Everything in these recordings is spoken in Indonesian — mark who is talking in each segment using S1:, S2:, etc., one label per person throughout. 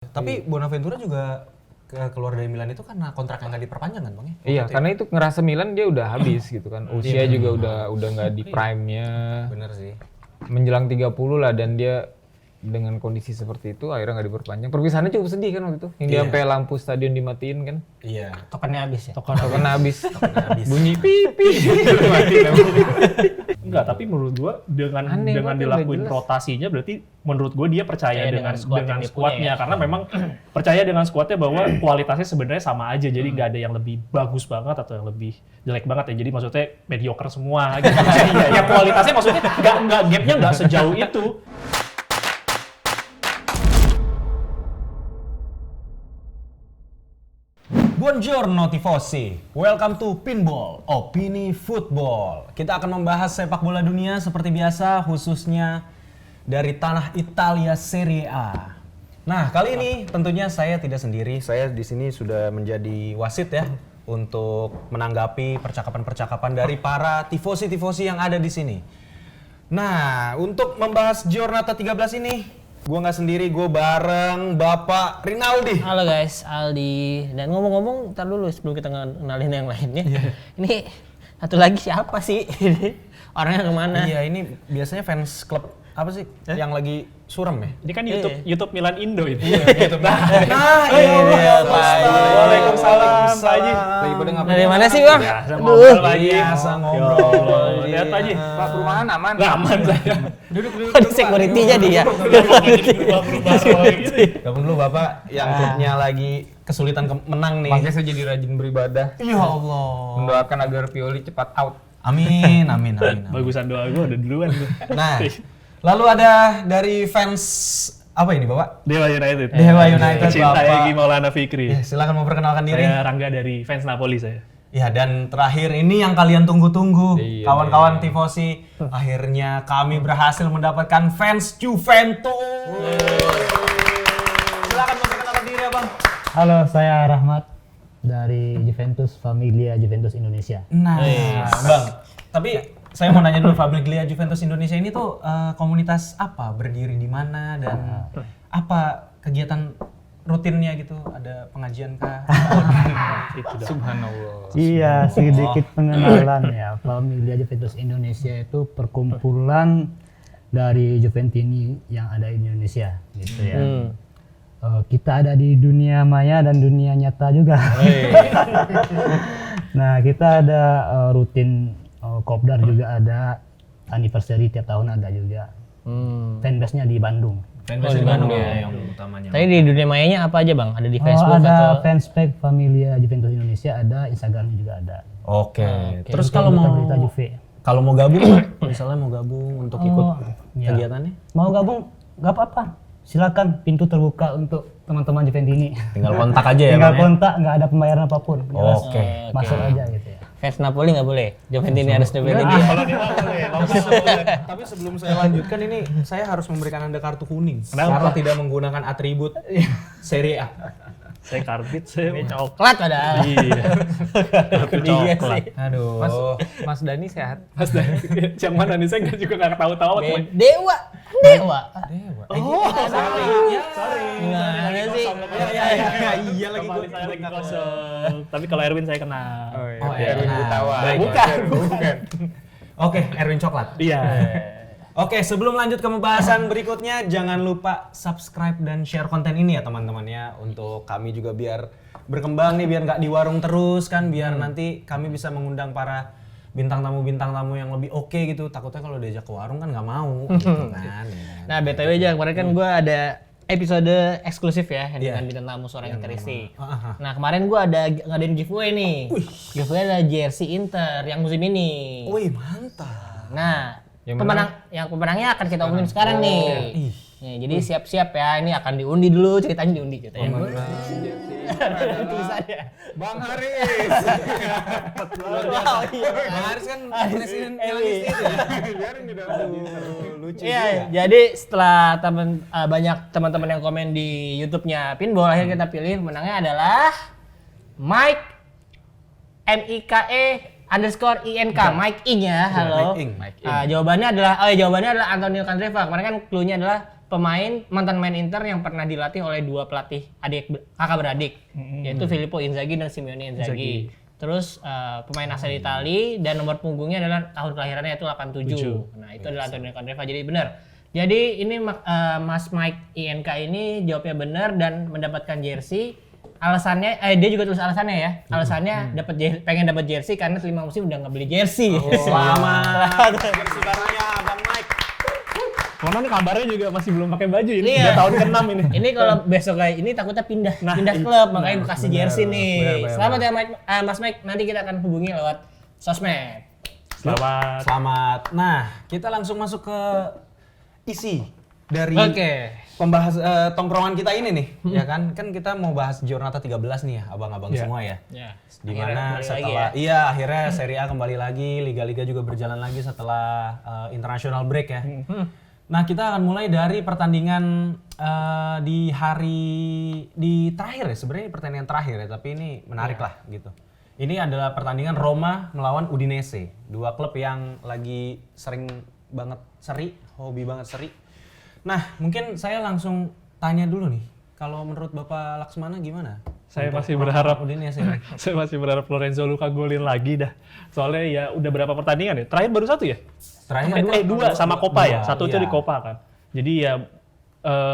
S1: Tapi Bonaventura juga keluar dari Milan itu karena kontraknya nggak diperpanjang kan, Bang?
S2: Iya, karena itu ngerasa Milan dia udah habis gitu kan. Usia juga udah nggak di prime-nya.
S1: Bener sih.
S2: Menjelang 30 lah dan dia dengan kondisi seperti itu akhirnya nggak diperpanjang. Perpisahannya cukup sedih kan waktu itu. Yang dia sampai lampu stadion dimatiin kan.
S1: Iya.
S3: Tokennya habis ya?
S2: Tokennya habis. Bunyi pipi. Mati kan.
S4: Enggak, tapi menurut gua dengan
S2: Aneh,
S4: dilakuin
S2: jelas.
S4: rotasinya berarti menurut gua dia percaya dengan
S3: squad yang dia punya
S4: squadnya
S3: ya.
S4: karena memang percaya dengan squadnya bahwa kualitasnya sebenarnya sama aja, jadi nggak ada yang lebih bagus banget atau yang lebih jelek banget ya, jadi maksudnya mediocre semua gitu. Ya kualitasnya maksudnya nggak gapnya nggak sejauh itu.
S1: Buongiorno tifosi, welcome to Pinball, Opini Football. Kita akan membahas sepak bola dunia seperti biasa, khususnya dari tanah Italia Serie A. Nah, kali ini tentunya saya tidak sendiri, saya di sini sudah menjadi wasit ya untuk menanggapi percakapan-percakapan dari para tifosi-tifosi yang ada di sini. Nah, untuk membahas Giornata 13 ini, gue nggak sendiri, gue bareng Bapak Rinaldi.
S3: Halo guys, Aldi. Dan ngomong-ngomong, ntar dulu sebelum kita kenalin yang lainnya. Ini satu lagi siapa sih? Orangnya kemana?
S1: Iya, ini biasanya fans klub apa sih yang lagi suram ya?
S4: Ini kan YouTube Milan Indo itu.
S1: YouTube. Nah,
S3: iya, Pak.
S4: Waalaikumsalam, Pak Haji.
S2: Lagi pada ngapain?
S3: Dari mana sih, Bang?
S4: Biasa ngobrol lagi.
S1: biasa ngobrol.
S4: Lihat aja.
S2: Pak, perumahan aman.
S4: Aman saya.
S1: Duduk.
S3: Aduh, security jadi ya.
S1: Gabung dulu Bapak yang klubnya lagi kesulitan menang nih.
S2: Makanya saya jadi rajin beribadah.
S1: Ya Allah.
S2: Mendoakan agar Pioli cepat out.
S1: Amin.
S4: Bagusan doa gue udah duluan tuh.
S1: Nah, lalu ada dari fans apa ini Bapak?
S4: Dewa United.
S1: Dewa United,
S4: Cinta
S1: Bapak.
S4: Egy Maulana Fikri.
S1: Ya, silakan memperkenalkan diri.
S4: Saya Rangga dari fans Napoli saya.
S1: Ya, dan terakhir ini yang kalian tunggu-tunggu,
S2: Iya,
S1: kawan-kawan tifosi. Akhirnya kami berhasil mendapatkan fans Juventus. Silakan memperkenalkan diri, Abang.
S5: Halo, saya Rahmat dari Juventus Familia Juventus Indonesia.
S1: Nah, Bang. Tapi saya mau nanya dulu, Familia Juventus Indonesia ini tuh komunitas apa? Berdiri di mana dan apa kegiatan rutinnya gitu? Ada pengajian kah?
S2: Subhanallah.
S5: Iya, sedikit pengenalan ya. Familia Juventus Indonesia itu perkumpulan dari Juventini yang ada di Indonesia, gitu ya. Kita ada di dunia maya dan dunia nyata juga. Nah, kita ada rutin kopdar juga ada, anniversary tiap tahun ada juga. Fanbase-nya di Bandung.
S1: Fanbase di Bandung ya yang utamanya.
S3: Tadi di dunia mayanya apa aja, Bang? Ada di Facebook
S5: ada
S3: atau?
S5: fanspage Familia Juventus Indonesia, ada Instagram juga ada.
S1: Oke. Terus kalau
S5: Berita Juve.
S1: mau gabung, misalnya mau gabung untuk ikut
S5: iya.
S1: kegiatannya,
S5: Mau gabung nggak apa-apa, silakan, pintu terbuka untuk teman-teman Juventini.
S1: tinggal kontak aja ya,
S5: Tinggal
S1: Bang. Ya?
S5: kontak, nggak ada pembayaran apapun. Jelas.
S1: Oke.
S5: Masuk aja gitu ya.
S3: Fans Napoli nggak boleh. Juventini harus Juventini.
S4: Kalau dia mah boleh.
S1: Tapi sebelum saya lanjutkan ini, saya harus memberikan Anda kartu kuning.
S4: Kenapa?
S1: Karena tidak menggunakan atribut Serie A.
S4: Saya karbit, saya
S3: Coklat padahal.
S4: Iya.
S3: Iya
S4: Coklat.
S3: sih.
S1: Aduh.
S2: Mas Dani sehat?
S4: Mas dari yang mana nih, saya juga nggak tahu-tahu.
S3: Dewa.
S1: Dewa.
S4: Sorry.
S3: Gimana sih?
S1: Iya lagi
S4: Kembali saya lagi kosong. Tapi kalau Erwin saya kenal.
S1: Oh,
S2: Erwin
S1: iya.
S2: Gutawa.
S1: Baik.
S4: Bukan.
S1: Oke, Erwin Coklat.
S4: Iya.
S1: Oke, sebelum lanjut ke pembahasan berikutnya, jangan lupa subscribe dan share konten ini ya teman-teman ya. Untuk kami juga biar berkembang nih, biar nggak di warung terus kan. Biar nanti kami bisa mengundang para bintang tamu yang lebih oke gitu. Takutnya kalau diajak ke warung kan nggak mau gitu kan. Ya.
S3: Nah, BTW aja kemarin kan gue ada episode eksklusif ya
S1: Iya.
S3: dengan bintang tamu suara yang terisi. Nah, kemarin gue ada ngadain giveaway nih. Giveaway adalah jersey Inter yang musim ini.
S1: Wih, mantap.
S3: Nah,
S2: Yang
S3: pemenangnya akan kita umumin sekarang nih.
S1: Ih.
S3: Nih, jadi siap-siap ya, ini akan diundi dulu, ceritanya diundi gitu ya. Tulisannya.
S1: Bang Haris.
S3: Oh, iya.
S1: Bang Haris kan presiden Milanis itu ya. Biarin di dalam. Lucu
S3: Iya,
S1: juga.
S3: jadi setelah banyak teman-teman yang komen di YouTube-nya Pinball, akhirnya kita pilih pemenangnya adalah Mike MIKE_INK, Mike Ing ya, halo.
S1: Mike Ing.
S3: Jawabannya adalah Antonio Candreva. Kemarin kan clue-nya adalah mantan pemain Inter yang pernah dilatih oleh dua pelatih kakak beradik, yaitu Filippo Inzaghi dan Simeone Inzaghi. Terus pemain asal Itali dan nomor punggungnya adalah tahun kelahirannya yaitu 87. Nah, itu adalah Antonio Candreva. Jadi benar. Jadi ini Mas Mike INK ini jawabnya benar dan mendapatkan jersey. Alasannya dia juga tulis alasannya ya. Alasannya pengen dapat jersey karena 5 musim udah nggak beli jersey.
S1: Selamat. Jersey barunya Bang Mike.
S4: Karena nih kabarnya juga masih belum pakai baju ini.
S3: Iya.
S4: Udah tahun ke-6 ini.
S3: Ini kalau besok kayak ini takutnya pindah klub, makanya gue kasih jersey nih. Selamat ya Mike, Mas Mike. Nanti kita akan hubungi lewat sosmed.
S4: Selamat.
S1: Nah, kita langsung masuk ke isi dari pembahas tongkrongan kita ini nih, ya kan? Kan kita mau bahas Giornata 13 nih ya, abang-abang semua ya. Di mana setelah akhirnya Serie A kembali lagi, liga-liga juga berjalan lagi setelah international break ya. Nah, kita akan mulai dari pertandingan di terakhir ya, sebenarnya pertandingan terakhir ya, tapi ini menarik lah gitu. Ini adalah pertandingan Roma melawan Udinese, dua klub yang lagi sering banget seri, hobi banget seri. Nah, mungkin saya langsung tanya dulu nih, kalau menurut Bapak Laksmana gimana?
S4: Saya masih berharap
S1: Udinese.
S4: Saya masih berharap Lorenzo Luca golin lagi dah. Soalnya ya udah berapa pertandingan ya? Terakhir baru 1 ya?
S1: Terakhir
S4: dua sama Copa ya. Satu itu
S1: iya.
S4: di Copa kan. Jadi ya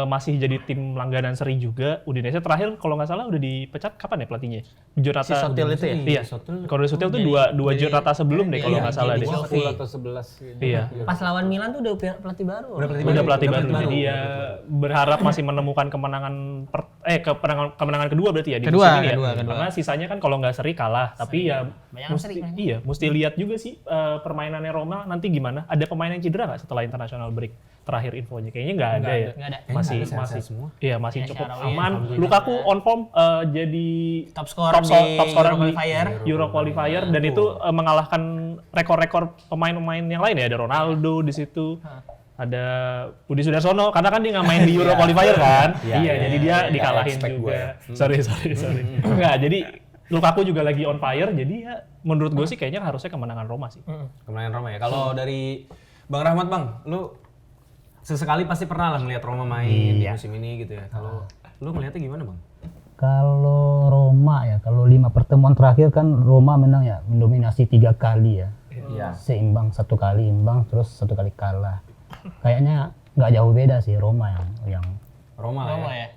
S4: masih jadi tim langganan seri juga. Udinese terakhir kalau nggak salah udah dipecat kapan ya pelatihnya? Giornata.
S3: Si Sotil itu ya?
S4: Iya. Kalau dari Sotil tuh dua Giornata sebelum deh kalau nggak salah deh.
S2: 10 atau 11 gitu.
S4: Iya.
S3: Pas lawan Milan tuh udah pelatih baru.
S4: Udah pelatih baru. Jadi ya berharap masih menemukan kemenangan kemenangan kedua berarti ya di musim ini ya. Karena sisanya kan kalau nggak seri kalah. Tapi ya mesti lihat juga sih permainannya Roma nanti gimana. Ada pemain yang cedera nggak setelah international break? Terakhir infonya kayaknya nggak ada ya. Masih
S1: semua.
S4: Iya, masih cukup aman. Lukaku on form jadi
S3: top scorer di
S4: Euro Qualifier dan itu mengalahkan rekor-rekor pemain-pemain yang lain ya. Ada Ronaldo di situ. Ada Budi Sudarsono karena kan dia nggak main di Euro Qualifier kan. Iya, jadi dia dikalahin juga. Sorry. Enggak, jadi Lukaku juga lagi on fire. Jadi ya menurut gue sih kayaknya harusnya kemenangan Roma sih.
S1: Kemenangan Roma ya. Kalau dari Bang Rahmat, Bang, lu sesekali pasti pernah lah ngeliat Roma main di musim ini gitu ya. Kalau lu ngeliatnya gimana, Bang?
S5: Kalau Roma ya, kalau 5 pertemuan terakhir kan Roma menang ya, mendominasi 3 kali ya. Seimbang 1 kali imbang, terus 1 kali kalah. Kayaknya nggak jauh beda sih Roma yang
S1: Roma ya.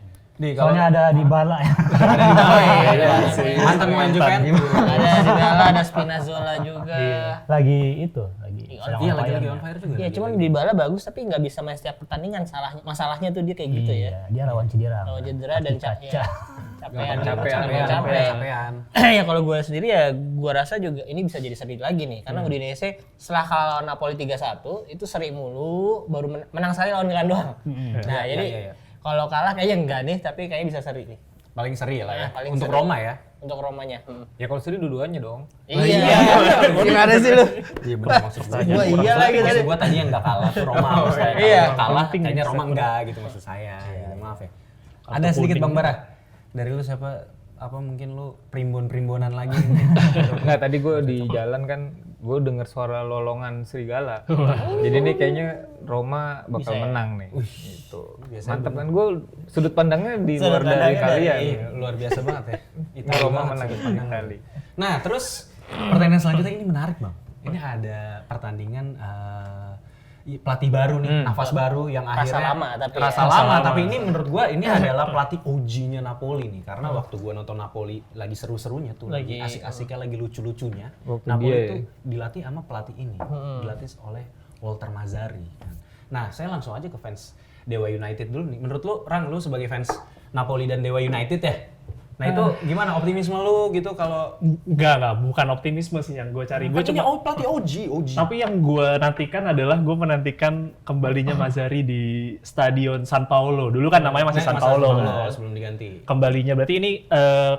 S5: soalnya ada Dybala ya.
S1: Mantan pemain Juventus.
S3: Ada Dybala, ada Spinazzola juga.
S5: lagi
S1: Lagi on fire juga.
S3: Iya, cuman Dybala bagus tapi nggak bisa main setiap pertandingan. Masalahnya tuh dia kayak gitu ya.
S5: Dia rawan cedera.
S3: Dan capean. Ya kalau gue sendiri ya gue rasa juga ini bisa jadi seri lagi nih karena Udinese setelah kalah lawan Napoli 3-1 itu seri mulu baru menang sekali lawan Milan doang. Nah, jadi kalau kalah kayaknya enggak nih tapi kayaknya bisa seri nih.
S1: Paling seri lah ya. Untuk
S3: seri.
S1: Roma ya.
S3: Untuk Romanya.
S2: Ya kalau seri dua-duanya dong.
S3: Iya. Gimana sih lu?
S1: Iya benar maksud saya.
S3: Gua iya lagi tadi.
S1: Maksud gua tadi yang enggak kalah tuh Roma maksud saya.
S3: Iya.
S1: Kalau kalah kayaknya Roma enggak gitu maksud saya. Maaf ya. Ada sedikit Bang Bara. Dari lu siapa mungkin lu primbon-primbonan lagi?
S2: Enggak, tadi gue di jalan kan gue denger suara lolongan serigala. Jadi ini kayaknya Roma bakal menang nih. Gitu. Mantap kan, gue sudut pandangnya di luar dari kalian.
S1: Luar biasa banget ya.
S2: Itu Roma menang Itali.
S1: Nah, terus pertandingan selanjutnya ini menarik, Bang. Ini ada pertandingan pelatih baru nih, nafas baru yang akhirnya rasa lama, tapi ini menurut gua ini adalah pelatih OG-nya Napoli nih, karena waktu gua nonton Napoli lagi seru-serunya tuh, lagi asik-asiknya, lagi lucu-lucunya. Napoli itu dilatih sama pelatih ini, dilatih oleh Walter Mazzarri. Nah, saya langsung aja ke fans Dewa United dulu nih. Menurut lu, Rang, lu sebagai fans Napoli dan Dewa United ya? Nah itu gimana optimisme lu gitu kalau
S4: Enggak, bukan optimisme sih yang gue cari. Gue cuma
S1: pelatih OG.
S4: Tapi yang gue nantikan adalah gue menantikan kembalinya Mazzarri di Stadion San Paolo. Dulu kan namanya masih San Paolo.
S1: Sebelum diganti.
S4: Kembalinya berarti ini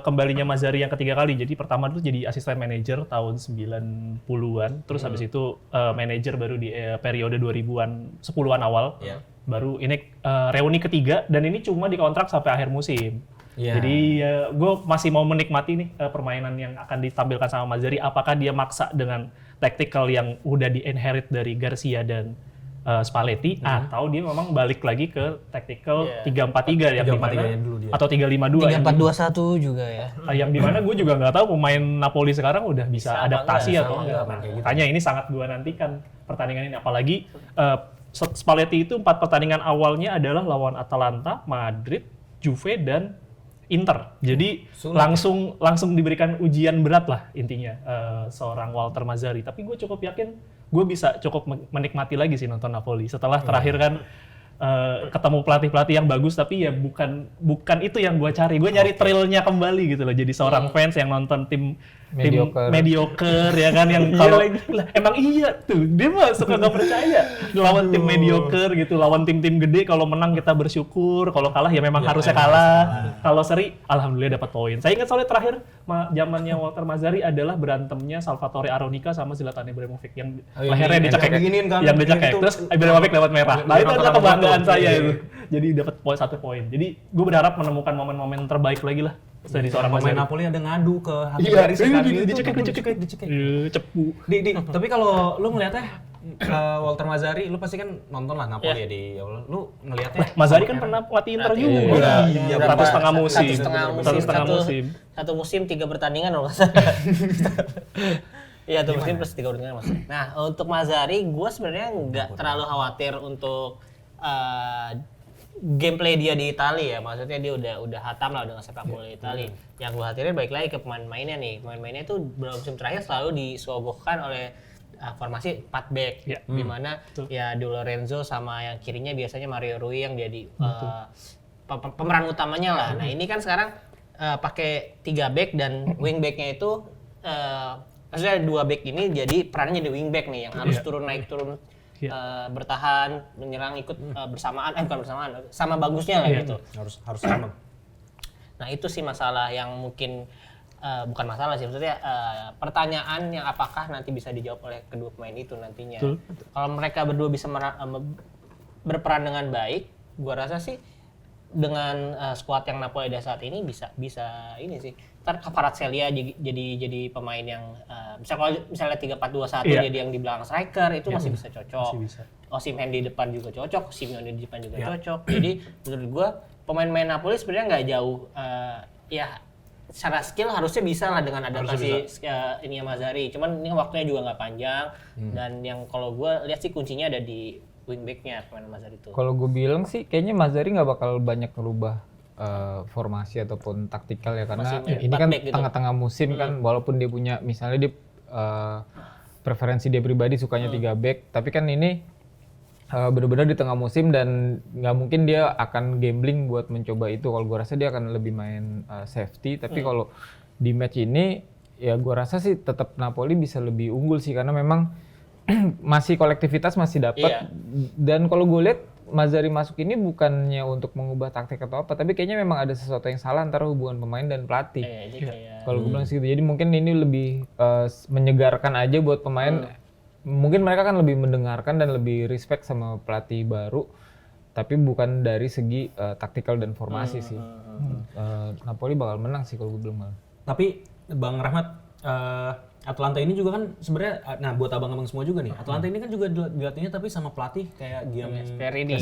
S4: kembalinya Mazzarri yang ketiga kali. Jadi pertama dulu jadi asisten manajer tahun 90-an, terus habis itu manajer baru di periode 2000-an 10-an awal. Baru ini reuni ketiga dan ini cuma dikontrak sampai akhir musim. Jadi gue masih mau menikmati nih permainan yang akan ditampilkan sama Mazzarri. Apakah dia maksa dengan tactical yang udah di-inherit dari Garcia dan Spalletti atau dia memang balik lagi ke tactical 3-4-3 yang
S1: 3-4-3
S4: dimana
S1: dulu dia.
S4: atau 3-5-2
S3: 3-4-2-1 juga ya.
S4: yang dimana gue juga nggak tahu pemain Napoli sekarang udah bisa adaptasi atau enggak. Makanya ini sangat gue nantikan pertandingan ini, apalagi Spalletti itu 4 pertandingan awalnya adalah lawan Atalanta, Madrid, Juve dan Inter. Jadi langsung diberikan ujian berat lah intinya seorang Walter Mazzarri. Tapi gue cukup yakin gue bisa cukup menikmati lagi sih nonton Napoli. Setelah terakhir kan ketemu pelatih-pelatih yang bagus, tapi ya bukan itu yang gue cari. Gue nyari thrill-nya kembali gitu loh. Jadi seorang fans yang nonton tim mediocre ya kan, yang kalau emang iya tuh dia mah suka nggak percaya lawan tim mediocre gitu, lawan tim-tim gede kalau menang kita bersyukur, kalau kalah ya memang harusnya kalah, kalau seri alhamdulillah dapat poin. Saya ingat soalnya terakhir zamannya Walter Mazzarri adalah berantemnya Salvatore Aronica sama Zlatan Ibrahimovic yang lehernya dicekek, yang dicekek terus Ibrahimovic lewat merah. Nah itu adalah kebanggaan saya itu. Jadi dapat poin 1 poin. Jadi gue berharap menemukan momen-momen terbaik lagi lah dari seorang
S1: pemain
S4: Mazzarri.
S1: Napoli ada ngadu ke hati garis
S4: Dicekek. Cepu.
S1: Tapi kalau lu ngeliatnya Walter Mazzarri, lu pasti kan nonton lah Napoli ya di awal. Lu ngeliatnya
S4: Mazzarri kan pernah pelatih Inter juga.
S1: Iya,
S4: 1,5 musim.
S3: 1,5
S4: musim.
S3: Satu musim 3 pertandingan loh nggak salah. Iya, satu musim plus 3 pertandingan mas. Nah, untuk Mazzarri, gue sebenarnya nggak terlalu khawatir untuk gameplay dia di Italia ya. Maksudnya dia udah hatam lah dengan sepak bola Italia. Yang gue khawatirin balik lagi ke pemain-mainnya nih. Pemain-mainnya itu beberapa musim terakhir selalu disuguhkan oleh formasi 4 back, di mana ya Di Lorenzo sama yang kirinya biasanya Mario Rui yang jadi pemeran utamanya lah. Nah ini kan sekarang pakai 3 back dan wing backnya itu maksudnya 2 back ini jadi perannya jadi wing back nih yang harus turun bertahan, menyerang ikut bersamaan, bukan bersamaan, sama bagusnya lah gitu.
S1: harus sama.
S3: Nah itu sih masalah yang mungkin bukan masalah sih, maksudnya pertanyaan yang apakah nanti bisa dijawab oleh kedua pemain itu nantinya. Kalau mereka berdua bisa berperan dengan baik, gua rasa sih dengan skuad yang Napoli ada saat ini bisa ini sih. Ntar Kvaratskhelia jadi pemain yang misalnya 3-4-2-1 jadi yang di belakang striker itu masih bisa cocok. Osimhen di depan juga cocok, Simeone di depan juga cocok. Jadi menurut gua pemain-pemain Napoli sebenarnya nggak jauh ya secara skill harusnya bisa lah dengan adaptasi ini ya Mazzarri. Cuman ini waktunya juga nggak panjang dan yang kalau gua lihat sih kuncinya ada di wingbacknya pemain Mazzarri itu.
S2: Kalau gue bilang sih kayaknya Mazzarri nggak bakal banyak ngerubah formasi ataupun taktikal ya, karena ini kan tengah-tengah musim kan, walaupun dia punya misalnya dia preferensi dia pribadi sukanya 3 back, tapi kan ini benar-benar di tengah musim dan nggak mungkin dia akan gambling buat mencoba itu. Kalau gue rasa dia akan lebih main safety, tapi kalau di match ini ya gue rasa sih tetap Napoli bisa lebih unggul sih, karena memang masih kolektivitas masih dapat. Dan kalau gue lihat Mazzarri masuk ini bukannya untuk mengubah taktik atau apa, tapi kayaknya memang ada sesuatu yang salah antara hubungan pemain dan pelatih. Kalau gue bilang sih gitu. Jadi mungkin ini lebih menyegarkan aja buat pemain. Mungkin mereka kan lebih mendengarkan dan lebih respect sama pelatih baru, tapi bukan dari segi taktikal dan formasi sih. Napoli bakal menang sih kalau gue bilang malah.
S1: Tapi Bang Rahmat, Atalanta ini juga kan sebenarnya, nah buat abang-abang semua juga nih, Atalanta ini kan juga dilatihnya tapi sama pelatih kayak Gasperini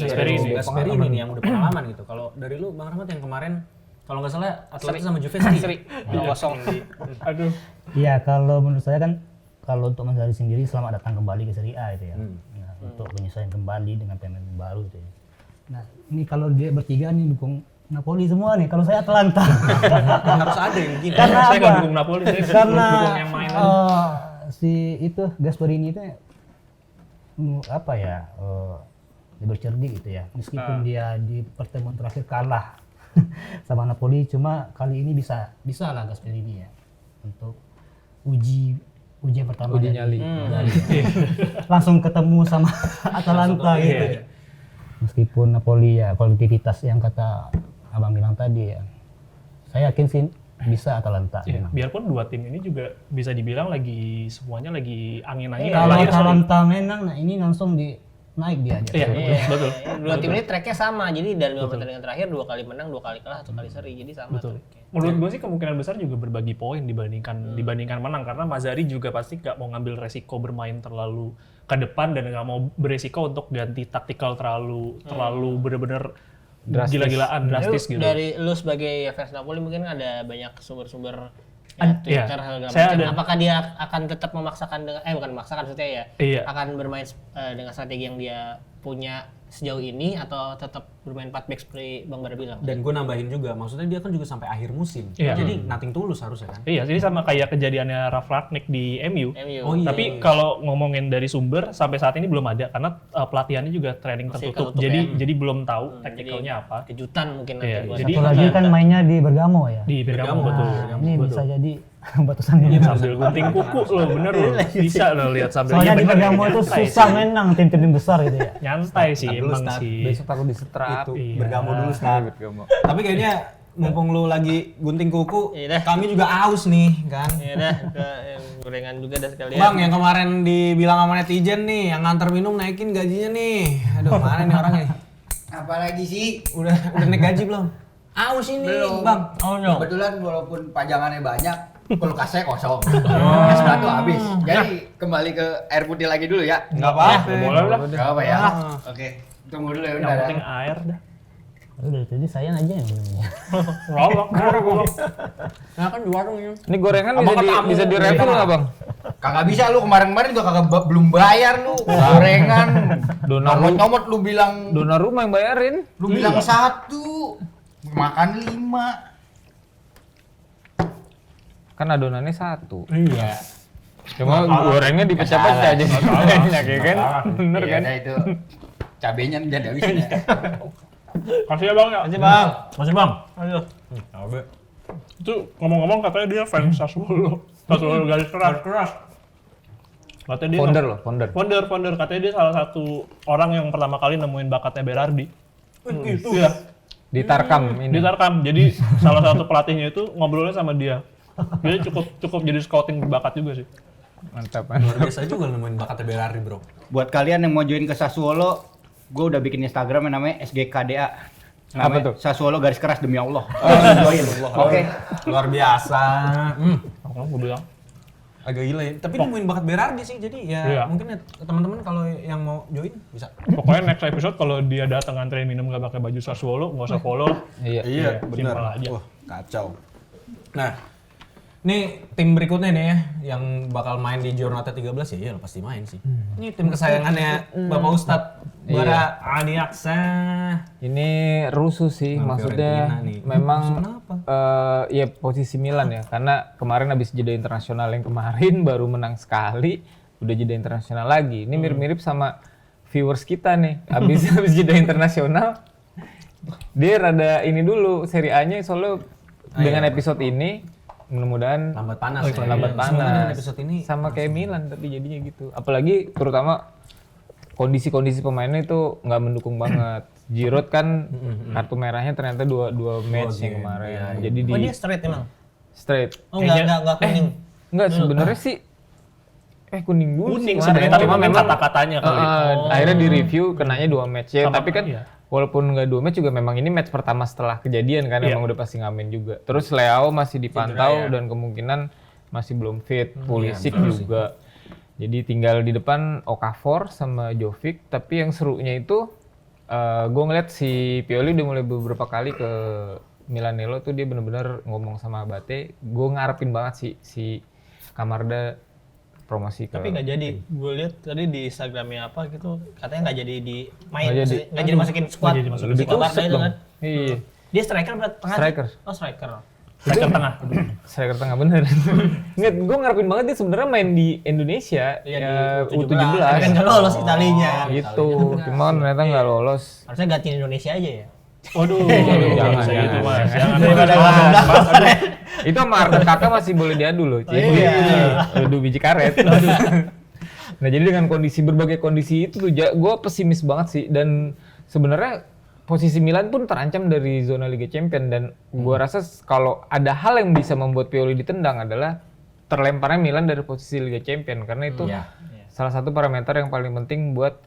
S1: nih yang udah pengalaman gitu. Kalau dari lu Bang Rahmat yang kemarin, kalau nggak salah Atalanta sama Juve seri 0-0.
S4: Aduh.
S5: Iya, kalau menurut saya kan kalau untuk Mazzarri sendiri selamat datang kembali ke Serie A itu ya. Nah, untuk penyesuaian kembali dengan pemain baru itu ya. Nah, ini kalau dia bertiga nih dukung Napoli semua nih, kalau saya Atalanta.
S1: Harus ada yang begini.
S5: Karena
S4: Saya nggak
S5: apa?
S4: dukung Napoli, saya
S5: Karena
S4: dukung yang main aja.
S5: si itu Gasperini itu apa ya, dia bercerdik gitu ya. Meskipun dia di pertemuan terakhir kalah sama Napoli, cuma kali ini bisa lah Gasperini ya untuk uji pertama
S2: Uji nyali.
S5: langsung ketemu sama Atalanta gitu. Meskipun Napoli ya kolektivitas yang kata Abang bilang tadi ya, saya yakin sih bisa Atalanta.
S4: Biarpun 2 tim ini juga bisa dibilang semuanya lagi angin-angin.
S5: Kalau Atalanta menang, nah ini langsung di naik dia.
S4: Iya, betul.
S3: Dua tim ini tracknya sama, jadi dalam 5 pertandingan terakhir 2 kali menang, 2 kali kalah, 1 kali seri, jadi sama tracknya.
S4: Menurut gue sih kemungkinan besar juga berbagi poin dibandingkan menang, karena Mazzarri juga pasti nggak mau ngambil resiko bermain terlalu ke depan dan nggak mau beresiko untuk ganti taktikal terlalu bener-bener gila-gilaan drastis gitu.
S3: Dari lu sebagai fans Napoli mungkin ada banyak sumber-sumber Twitter segala macam. Apakah dia akan tetap memaksakan dengan bukan memaksakan maksudnya ya, akan bermain dengan strategi yang dia punya sejauh ini atau tetap bermain 4 back seperti Bang Bara bilang?
S1: Dan gue nambahin juga, maksudnya dia kan juga sampai akhir musim. Jadi nothing tulus harusnya kan.
S4: Iya, jadi sama kayak kejadiannya Ralf Rangnick di MU.
S1: Oh, iya.
S4: Tapi kalau ngomongin dari sumber sampai saat ini belum ada karena pelatihannya juga training
S3: Masih
S4: tertutup.
S3: ketutup
S4: Jadi belum tahu taktikalnya apa.
S3: Kejutan mungkin
S4: Iya,
S3: nanti.
S4: jadi
S5: Satu lagi kan mainnya di Bergamo ya.
S4: di Bergamo betul.
S5: Ini bisa jadi batasan
S4: Sambil gunting kuku loh, bener loh. Bisa loh lihat sambil.
S5: Soalnya di
S4: bener,
S5: Bergamo itu
S4: nyantai
S5: susah
S4: sih.
S5: menang tim-tim besar gitu ya.
S4: Nyantai sih
S1: Dulu
S4: emang
S1: start.
S4: sih.
S2: Besok aku disetrap.
S1: Itu
S4: Iya.
S1: Bergamo dulu start.
S2: Bergamo.
S1: Tapi kayaknya mumpung lu lagi gunting kuku,
S3: Iya dah.
S1: kami juga aus nih kan.
S3: Ya udah ke gorengan juga dah sekalian.
S1: Bang, yang kemarin dibilang sama netizen nih, yang nganter minum naikin gajinya nih. Aduh, mana nih orangnya?
S6: Apalagi sih?
S1: Udah naik gaji belum? Aus ini,
S6: Belum.
S1: Bang.
S3: Oh no.
S6: Kebetulan walaupun pajangannya banyak, kulkasnya kosong. Es batu habis. Jadi kembali ke air putih lagi dulu ya.
S1: Enggak apa-apa.
S4: Boleh lah.
S6: Gak apa ya?
S1: Ah.
S6: Oke. Tunggu dulu ya
S4: Yang
S6: udah.
S4: penting air dah.
S5: Udah tadi sayang aja yang minumnya.
S4: Rawak.
S3: Nah kan di warung ya.
S2: Ini gorengan bisa di refill nggak bang?
S6: Kagak bisa lu kemarin-kemarin juga kagak belum bayar lu. Gorengan. Nyomot-nyomot lu bilang
S2: Donor rumah yang bayarin.
S6: lu bilang 1, makan 5.
S2: Kan adonannya 1.
S4: Iya.
S2: Cuma gorengnya dipecah-pecah jadi banyak ya kan? Bener
S6: Iya,
S2: kan?
S6: dah itu. Cabenya jangan habisin ya.
S4: Kasih ya bang ya.
S3: Masih Bang.
S4: Masih bang.
S3: Aduh.
S4: Itu ngomong-ngomong katanya dia fans Sassuolo. Sassuolo garis keras. Katanya dia
S2: Founder loh, founder.
S4: Katanya dia salah satu orang yang pertama kali nemuin bakatnya Berardi. Gitu ya.
S2: Di Tarkam ini.
S4: Di Tarkam. Jadi salah satu pelatihnya itu ngobrolnya sama dia. Jadi cukup jadi scouting bakat juga sih.
S2: Mantap.
S1: Luar biasa juga nemuin bakatnya Berardi, Bro.
S6: Buat kalian yang mau join ke Sassuolo, gue udah bikin Instagram yang namanya SGKDA.
S2: Apa tuh?
S6: Sassuolo garis keras demi Allah. Join. Oke.
S1: Luar biasa.
S4: Kalau gue bilang.
S1: Agak gila ya. Tapi nemuin bakat Berardi sih. Jadi ya
S4: Iya.
S1: mungkin ya, teman-teman kalau yang mau join bisa.
S4: Pokoknya next episode kalau dia datang nganterin minum nggak pakai baju Sassuolo, nggak usah follow lah.
S2: Iya.
S4: benar. Simpel aja.
S1: Wah, kacau. Nah, nih tim berikutnya nih ya, yang bakal main di Giornata 13 ya, iya pasti main sih. Ini tim kesayangannya Bapak Ustadz Bara Adi Aksa.
S2: Ini rusuh sih,
S1: Nah,
S2: maksudnya
S1: Fiorentina nih.
S2: memang
S1: Kenapa?
S2: ya posisi Milan ya, karena kemarin habis jeda internasional yang kemarin baru menang sekali, udah jeda internasional lagi. Ini mirip-mirip sama viewers kita nih, habis jeda internasional, dia rada ini dulu Serie A-nya soalnya dengan episode ini mudah-mudahan
S1: Lambat panas ya.
S2: lambat
S1: Semoga dengan
S2: panas.
S1: episode ini
S2: Sama kayak Milan tapi jadinya gitu. Apalagi terutama kondisi pemainnya itu nggak mendukung banget. Giroud kan kartu merahnya ternyata dua match yang kemarin. Jadi di
S3: Oh dia straight emang.
S2: straight.
S3: Oh enggak kuning.
S2: Enggak sebenarnya sih kuning dulu
S4: Kuning
S2: sih
S4: sebenarnya,
S2: kemarin.
S4: tapi
S2: Cuma
S4: memang
S2: memang
S4: kata-katanya kali.
S2: akhirnya di review kenanya 2 match ya.
S4: Sama-
S2: Tapi kan
S4: iya.
S2: walaupun nggak 2 match juga memang ini match pertama setelah kejadian kan
S4: Iya.
S2: emang udah pasti ngamen juga. Terus Leao masih dipantau dan kemungkinan masih belum fit. Pulisic juga. Jadi tinggal di depan Okafor sama Jovic. Tapi yang serunya itu gue ngeliat si Pioli udah mulai beberapa kali ke Milanello tuh dia bener-bener ngomong sama Abate. Gue ngarepin banget si Camarda promosi ke.
S3: Tapi nggak jadi. Gue lihat tadi di Instagramnya apa gitu, katanya nggak jadi di main,
S2: Nggak jadi.
S3: nggak jadi masukin squad.
S4: Nggak jadi masukin
S3: Si
S2: squad.
S3: Camarda itu
S2: dong.
S3: kan.
S2: Iya.
S3: Dia striker berarti tengah.
S2: Striker.
S3: Oh striker.
S4: Striker tengah.
S2: Striker tengah bener. Nggak, gue ngarepin banget dia sebenarnya main di Indonesia
S3: Iya,
S2: ya
S3: di
S2: U17.
S3: Tapi kan nggak lolos Italinya.
S2: Gitu. Cuma ternyata nggak lolos.
S3: Harusnya ganti Indonesia aja ya.
S4: Waduh,
S2: jangan,
S4: bisa gitu
S2: jangan.
S4: mas. Jangan
S3: Daripada
S2: Itu sama Arda Kakak masih boleh diadu loh.
S3: iya.
S2: Aduh biji karet. Nah jadi dengan berbagai kondisi itu tuh gue pesimis banget sih. Dan sebenarnya posisi Milan pun terancam dari zona Liga Champions. Dan gue rasa kalau ada hal yang bisa membuat Pioli ditendang adalah terlemparnya Milan dari posisi Liga Champions. Karena itu salah satu parameter yang paling penting buat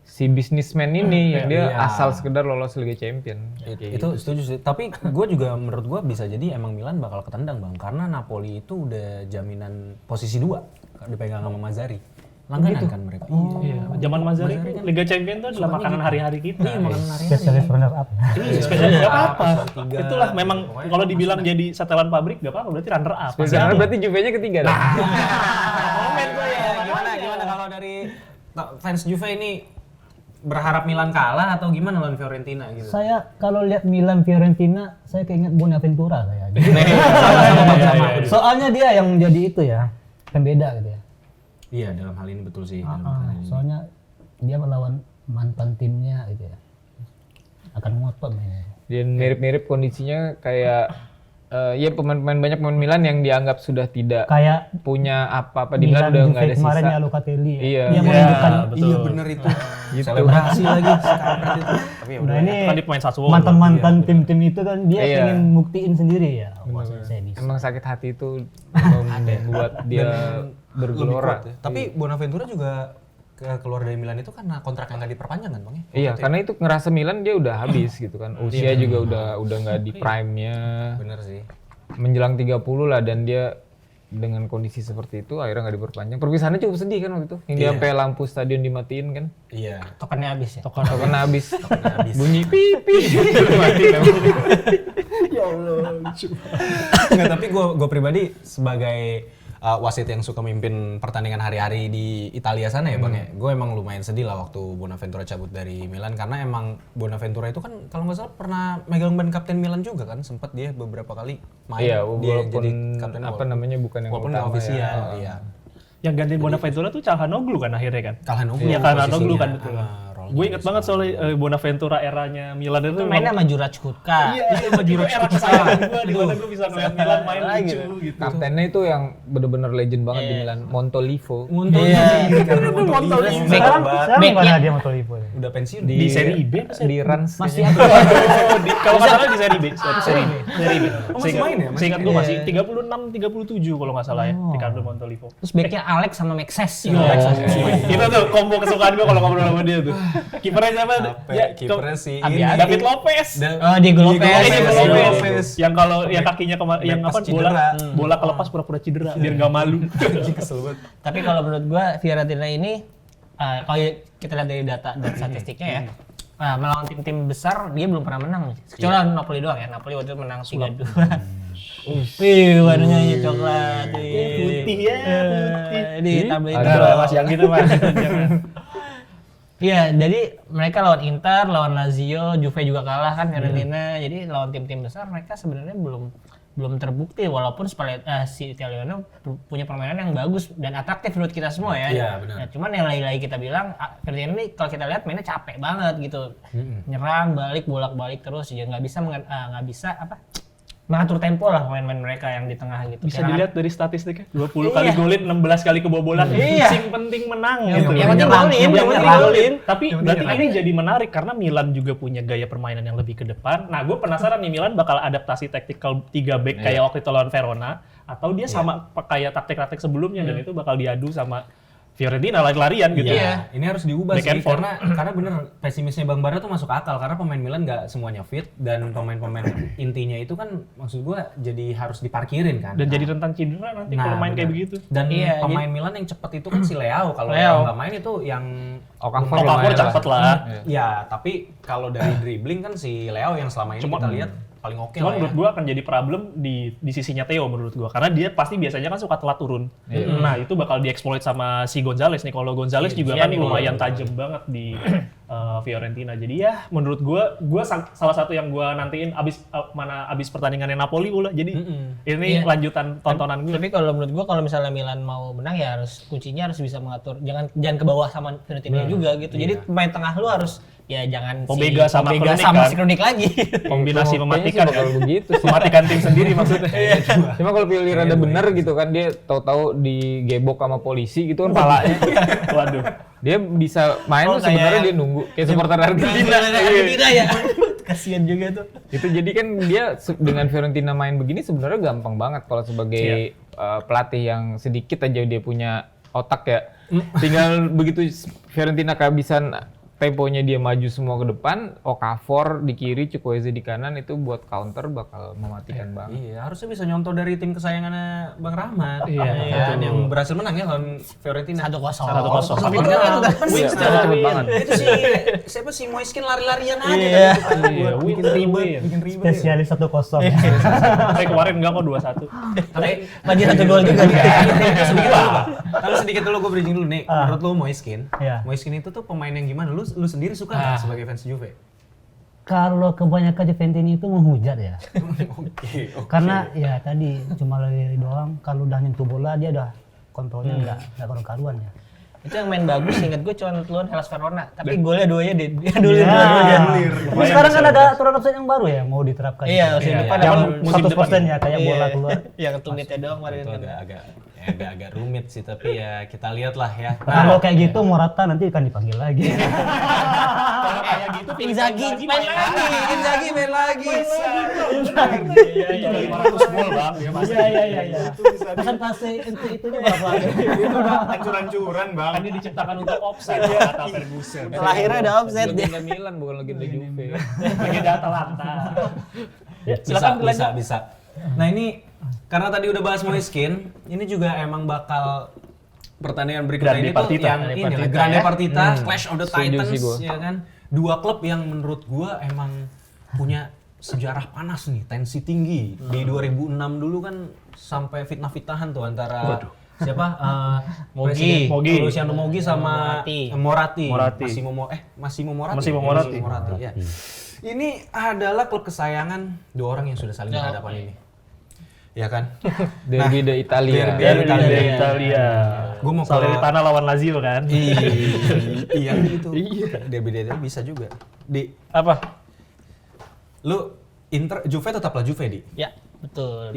S2: si bisnismen ini yang dia
S1: Iya.
S2: asal sekedar lolos Liga Champion. Kayak
S1: Itu setuju sih. Tapi menurut gue bisa jadi emang Milan bakal ketendang bang, karena Napoli itu udah jaminan posisi 2 dipegang sama Mazzari. Langganan kan mereka.
S4: Iya, zaman Mazzari Liga Champion itu adalah makanan hari-hari kita.
S1: Iya, makanan hari-hari.
S5: Spesialis runner up.
S4: Iya, spesial nggak apa-apa.
S1: tiga.
S4: Itulah memang kalau dibilang jadi setelan pabrik nggak apa-apa, berarti runner up.
S2: Sebenarnya berarti Juve-nya ketiga dah.
S1: Komen gue ya. Gimana kalau dari fans Juve ini berharap Milan kalah atau gimana lawan Fiorentina gitu?
S5: Saya kalau lihat Milan Fiorentina, saya keinget Bonaventura saya. Soalnya dia yang jadi itu ya, pembeda gitu ya.
S1: Iya, dalam hal ini betul sih. dalam hal ini.
S5: Soalnya dia melawan mantan timnya gitu ya. Akan ngotot mainnya.
S2: Dan mirip-mirip kondisinya kayak ya banyak pemain Milan yang dianggap sudah tidak
S5: Kayak
S2: punya apa-apa di Milan udah nggak ada
S5: kemarin
S2: sisa.
S5: ya Locatelli. Ya.
S2: Iya.
S5: Dia menunjukkan
S1: Iya bener itu. Selebrasi lagi sekampret itu. Tapi ya
S5: Nah
S1: udah.
S5: ini
S4: Kan dia pemain Sassuolo.
S5: mantan-mantan tim-tim itu kan dia
S2: Iya.
S5: ingin buktiin sendiri ya. Wah, saya bisa.
S2: Emang sakit hati itu membuat dia bergelora.
S1: Kuat ya. Tapi Bonaventura juga keluar dari Milan itu karena kontrak yang nggak diperpanjang kan bang ya?
S2: Iya, karena itu ngerasa Milan dia udah habis gitu kan. Usia juga udah nggak di prime-nya.
S1: Bener sih.
S2: Menjelang 30 lah dan dia dengan kondisi seperti itu akhirnya nggak diperpanjang. Perpisahannya cukup sedih kan waktu itu. Yang dia sampai lampu stadion dimatiin kan.
S1: Iya.
S3: Tokennya habis ya.
S2: Karena habis. Bunyi pipi. Mati memang.
S1: Nggak, tapi gue pribadi sebagai wasit yang suka mimpin pertandingan hari-hari di Italia sana ya bang ya, gue emang lumayan sedih lah waktu Bonaventura cabut dari Milan, karena emang Bonaventura itu kan kalau nggak salah pernah megang ban kapten Milan juga kan, sempat dia beberapa kali main.
S2: Iya,
S1: dia
S2: walaupun
S1: jadi kapten
S2: apa namanya bukan yang
S1: walaupun
S2: utama
S1: nggak ofisial.
S2: ya.
S1: Iya.
S4: Yang gantiin Bonaventura tuh Calhanoglu kan akhirnya kan.
S1: Calhanoglu.
S4: Iya, Calhanoglu kan betul.
S1: Ronaldo
S4: Gue inget banget soalnya Bonaventura eranya Milan itu
S3: Itu mainnya sama Juraj Kutka.
S4: Iya, itu era kesayangan gue di mana gue bisa ngeliat Milan main lucu gitu.
S2: Kaptennya itu yang bener-bener legend banget di Milan, Montolivo.
S1: Karena Montolivo.
S5: Sekarang
S3: Backnya-
S5: mana dia Montolivo ya?
S1: Udah pensiun.
S4: Di Serie B apa
S2: Di Rans
S3: Masih
S2: kayaknya.
S4: kalau nggak salah di Serie B. Serie B.
S1: masih main ya?
S4: Seingat gue masih 36-37 kalau nggak salah ya, Ricardo Montolivo.
S3: Terus backnya Alex sama Maxes.
S4: Itu tuh combo kesukaan gue kalau ngobrol sama dia tuh. Kipernya siapa?
S1: Kipernya si
S4: David Lopez.
S3: Diego Lopez.
S4: Diego
S1: Diego
S4: Lopez.
S1: Lopez.
S4: Yang kalau yang kakinya yang apa
S1: Bebas
S4: bola
S1: cedera.
S4: bola kelepas pura-pura cedera biar nggak malu.
S1: Kesel banget.
S3: Tapi kalau menurut gua Fiorentina ini kalau kita lihat dari data dan statistiknya ya, melawan tim-tim besar dia belum pernah menang. Kecuali lawan Napoli doang ya. Napoli waktu itu menang 3-2. Wih, warnanya coklat.
S4: Putih ya, putih.
S3: Di tabel itu.
S4: Ada Mas yang gitu Mas.
S3: Iya, jadi mereka lawan Inter, lawan Lazio, Juve juga kalah kan Fiorentina. Jadi lawan tim-tim besar mereka sebenarnya belum terbukti, walaupun si Italiano punya permainan yang bagus dan atraktif menurut kita semua ya.
S1: Iya, benar.
S3: Nah, cuman yang lagi-lagi kita bilang Fiorentina ini kalau kita lihat mainnya capek banget gitu. Nyerang balik bolak-balik terus ya nggak bisa mengatur tempo lah pemain-pemain mereka yang di tengah gitu.
S4: Bisa
S3: Kayak
S4: dilihat dari statistiknya 20 kali golin, 16 kali kebobolan.
S3: Iya.
S4: Sing penting menang gitu.
S3: yang penting golin.
S4: Tapi berarti ini jadi menarik karena Milan juga punya gaya permainan yang lebih ke depan. Nah, gue penasaran nih Milan bakal adaptasi tactical 3 back kayak waktu itu lawan Verona atau dia sama kayak taktik-taktik sebelumnya dan itu bakal diadu sama Fiorentina lari-larian gitu.
S1: Iya, ini harus diubah
S4: Back
S1: sih
S4: and forth.
S1: karena bener pesimisnya Bang Bara tuh masuk akal, karena pemain Milan nggak semuanya fit dan pemain-pemain intinya itu kan maksud gua jadi harus diparkirin kan.
S4: Dan jadi rentan cedera nanti kalau main kayak
S1: bener.
S4: begitu.
S1: Dan
S3: Iya,
S1: pemain Milan yang cepet itu kan si Leao, kalau
S3: Leo.
S1: Leo nggak main itu yang
S2: Okafor
S4: Okafor cepet lah.
S1: ya, tapi kalau dari dribbling kan si Leo yang selama ini kita lihat paling oke
S4: Cuman
S1: lah ya.
S4: menurut gua akan jadi problem di sisinya Theo menurut gua karena dia pasti biasanya kan suka telat turun. Nah, itu bakal dieksploit sama si Gonzales nih. Kalau Gonzales juga kan lumayan tajam banget di Fiorentina. Jadi ya menurut gua salah satu yang gua nantiin abis pertandingannya Napoli pula. Jadi ini lanjutan tontonan gua.
S3: Tapi kalau menurut gua kalau misalnya Milan mau menang ya kuncinya harus bisa mengatur, jangan ke bawah sama Fiorentina juga gitu. Jadi pemain tengah lu harus ya jangan
S4: Pobega sama Krunic
S3: sama
S4: kan.
S3: si Krunic lagi.
S4: Kombinasi
S2: Kayaknya
S4: mematikan
S2: sih bakal
S4: kan.
S2: begitu sih.
S4: Mematikan tim sendiri maksudnya.
S2: Cuma kalau pilih rada bener gitu kan dia tahu-tahu digebok sama polisi gitu kan palanya.
S4: Waduh.
S2: Dia bisa main tuh sebenarnya dia nunggu kayak supporter Argentina.
S3: Argentina ya. Kasihan juga tuh.
S2: Itu jadi kan dia dengan Fiorentina main begini sebenarnya gampang banget kalau sebagai pelatih yang sedikit aja dia punya otak ya. Tinggal begitu Fiorentina kehabisan temponya dia maju semua ke depan, Okafor di kiri, Chukwueze di kanan, itu buat counter bakal mematikan banget.
S1: Iya, harusnya bisa nyontoh dari tim kesayangannya Bang Rahmat.
S4: Iya,
S1: kan yang berhasil menang ya lawan Fiorentina.
S3: 1-0.
S4: 1-0.
S1: Tapi itu kan
S2: Iya,
S1: secara
S2: cepet banget.
S1: itu si siapa sih Moiskin lari-larian aja
S3: Iya.
S1: kan itu kan
S4: Iya,
S1: buat bikin
S4: win,
S1: ribet,
S4: win.
S1: bikin ribet.
S5: Spesialis 1-0.
S4: Tapi kemarin enggak kok 2-1.
S3: Tapi bagi 1 gol juga.
S1: Sedikit dulu, Pak. Kalau sedikit dulu gue bridging dulu nih. Menurut lu Moiskin,
S5: Iya.
S1: Moiskin itu tuh pemain yang gimana? Lu sendiri suka nggak sebagai fans Juve?
S5: Kalau kebanyakan Juventini itu menghujat ya.
S1: Oke.
S5: Karena ya tadi cuma lari doang, kalau udah nyentuh bola dia udah kontrolnya nggak karuan ya.
S3: Itu yang main bagus inget gue cuma lawan Hellas Verona, tapi golnya duanya dia dua-duanya.
S5: Tapi sekarang kan ada aturan offside yang baru ya mau diterapkan.
S3: Iya, musim depan
S5: Yang
S3: apa
S4: musim
S5: 100% ya kayak bola keluar.
S3: Yang tumitnya doang kemarin
S1: Itu
S3: kan.
S1: agak rumit sih, tapi ya kita lihat lah ya.
S5: Kalau kayak gitu Morata nanti akan dipanggil lagi.
S4: Kayak gitu
S3: Inzaghi main lagi.
S4: Iya, iya, 500 gol Bang. Dia pasti.
S5: Iya. Persentase itu berapa lagi?
S1: Itu udah hancur-hancuran, Bang.
S4: Kan dia diciptakan untuk offside ya, kata Ferguson.
S3: Lahirnya udah offset dia.
S2: Legenda Milan bukan legenda Juve.
S4: Legenda Atalanta. Ya,
S1: Bisa,
S4: silakan dilanjut.
S1: bisa. Nah ini karena tadi udah bahas Moiskin, ini juga emang bakal pertandingan berikutnya
S4: Grande
S1: ini tuh
S4: Partita.
S1: yang ini lah, Grande Partita, Clash of the
S2: Setuju
S1: Titans,
S2: sih gua.
S1: ya kan? Dua klub yang menurut gua emang punya sejarah panas nih, tensi tinggi. Di 2006 dulu kan sampai fitnah-fitnahan tuh antara siapa?
S3: Mogi.
S1: Luciano Mogi sama
S3: Moratti.
S1: Morati.
S4: Morati.
S1: Massimo Moratti.
S4: Massimo Moratti.
S1: Ya. Ini adalah klub kesayangan dua orang yang sudah saling berhadapan ini. Ya kan?
S2: Derby de Italia.
S1: Derby
S4: Dari Italia.
S1: Gua mau ke-
S4: Salernitana lawan Lazio kan.
S1: Iya gitu. Derby Italia bisa juga. Di
S4: Apa?
S1: lu Juve tetaplah Juve di.
S3: Ya, betul.